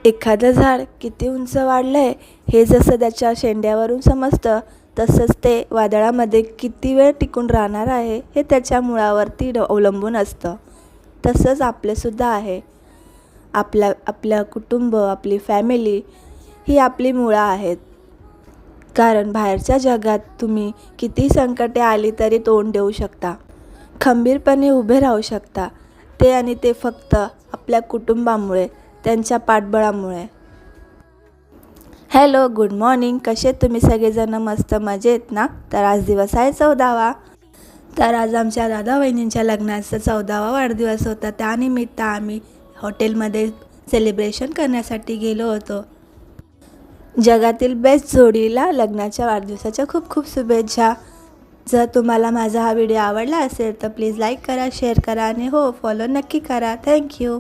एखादं झाड किती उंच वाढलंय हे जसं त्याच्या शेंड्यावरून समजतं, तसंच ते वादळामध्ये किती वेळ टिकून राहणार आहे हे त्याच्या मुळावरती अवलंबून असतं. तसंच आपलेसुद्धा आहे. आपलं कुटुंब, आपली फॅमिली ही आपली मुळं आहेत. कारण बाहेरच्या जगात तुम्ही किती संकटे आली तरी तोंड देऊ शकता, खंबीरपणे उभे राहू शकता. ते फक्त आपल्या कुटुंबामुळे, त्यांच्या पाठबळामुळे. Hello, good morning. कसे तुम्ही सगळेजण? मस्त मजेत ना? तर आज दिवस आहे 14वा. तर आज आमच्या दादा वहिनींच्या लग्नाचा 14वा वाढदिवस होता. त्यानिमित्त आम्ही हॉटेलमध्ये सेलिब्रेशन करण्यासाठी गेलो होतो. जगातील बेस्ट जोडीला लग्नाच्या वाढदिवसाच्या खूप खूप शुभेच्छा. जर तुम्हाला माझा हा व्हिडिओ आवडला असेल तर प्लीज लाईक करा, शेअर करा आणि हो, फॉलो नक्की करा. थँक्यू.